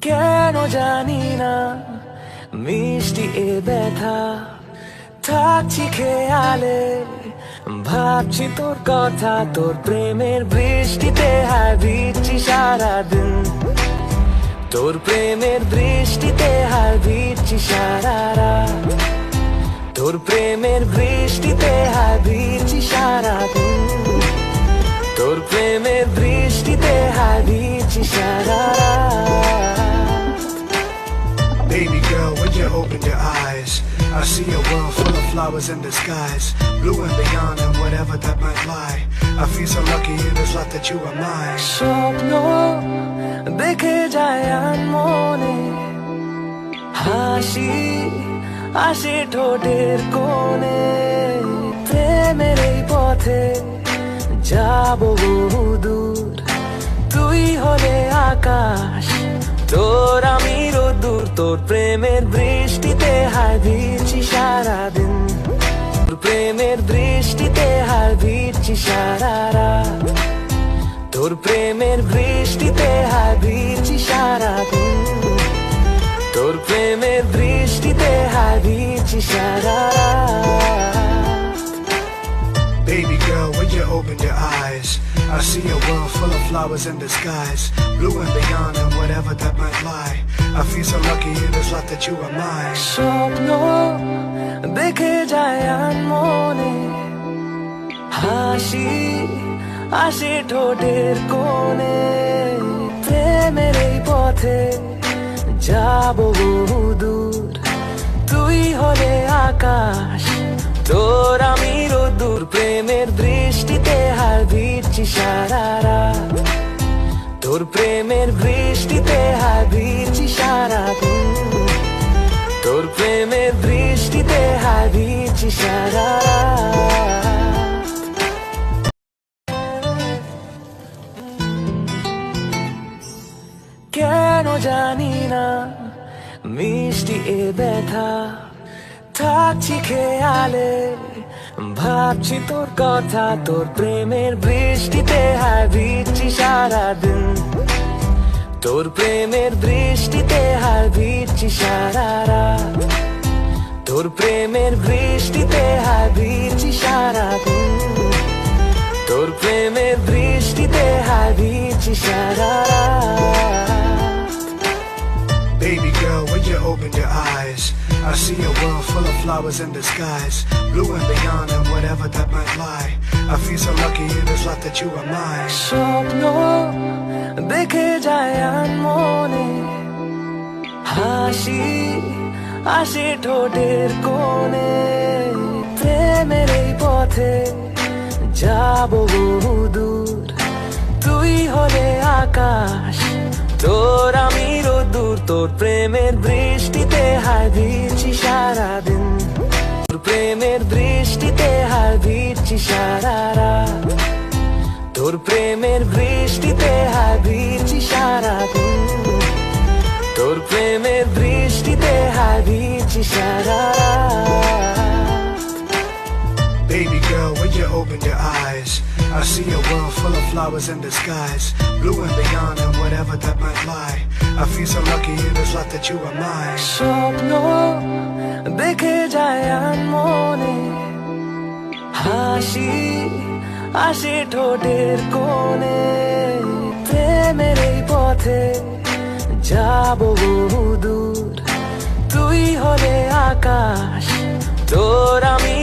কেন জানি না মিষ্টি এ ব্যথা থাকছি খেয়ালে ভাবছি তোর কথা তোর প্রেমের বৃষ্টিতে হায় ভিজছি সারাদিন তোর প্রেমের বৃষ্টিতে হায় ভিজছি সারা রাত তোর প্রেমের বৃষ্টিতে হায় ভিজছি সারাদিন তোর প্রেমের বৃষ্টিতে হায় ভিজছি সারা রাত Baby girl, when you open your eyes, I see a world full of flowers in the skies, blue and beyond and whatever that might lie. I feel so lucky in this life that you are mine. স্বপ্ন দেখে যায় মনে হাসি আসে ঠোঁটের কোণে প্রেমের এই পথে যাব বহুদূর তুই হলে আকাশ তোর আমি রোদ্দুর তোর প্রেমের বৃষ্টিতে হায় ভিজছি সারাদিন তোর প্রেমের বৃষ্টিতে হায় ভিজছি সারা রাত তোর প্রেমের বৃষ্টিতে হায় ভিজছি সারাদিন তোর প্রেমের বৃষ্টিতে হায় ভিজছি সারা রাত Baby girl, when you open your eyes, I see a world full of flowers in the skies, blue and beyond and whatever that might lie. I feel so lucky in this life that you are mine. স্বপ্ন দেখে যায় মনে হাসি আসে ঠোঁটের কোণে প্রেমের এই পথে যাব বহুদূর তুই হলে আকাশ তোর আমি রোদ্দুর প্রেমের বৃষ্টিতে হায় ভিজছি সারা রাত তোর প্রেমের বৃষ্টিতে হায় ভিজছি সারাদিন তোর প্রেমের বৃষ্টিতে হায় ভিজছি সারা রাত কেন জানি না মিষ্টি এ ব্যথা থাকছি খেয়ালে ভাবছি তোর কথা তোর প্রেমের বৃষ্টিতে হায় ভিজছি সারাদিন তোর প্রেমের বৃষ্টিতে হায় ভিজছি সারা রাত তোর প্রেমের বৃষ্টিতে হায় ভিজছি সারাদিন তোর প্রেমের বৃষ্টিতে হায় ভিজছি সারা রাত Baby girl, when you open your eyes, I see a world full of flowers in the skies, blue and beyond and whatever that might lie. I feel so lucky in this life that you are mine. স্বপ্ন দেখে যায় মনে হাসি আসে ঠোঁটের কোণে প্রেমের এই পথে যাব বহুদূর তুই হলে আকাশ তোর আমি রোদ্দুর তোর প্রেমের বৃষ্টিতে হায় ভিজছি সারাদিন তোর প্রেমের বৃষ্টিতে হায় ভিজছি সারা রাত তোর প্রেমের বৃষ্টিতে হায় ভিজছি সারাদিন তোর প্রেমের বৃষ্টিতে হায় ভিজছি সারা রাত Baby girl, when you open your eyes, I see a world full of flowers in the skies, blue and beyond and whatever that might lie. I feel so lucky in this life that you are mine. স্বপ্ন দেখে যায় মনে হাসি আসে ঠোঁটের কোণে প্রেমের এই পথে যাব বহুদূর তুই হলে আকাশ তোর আমি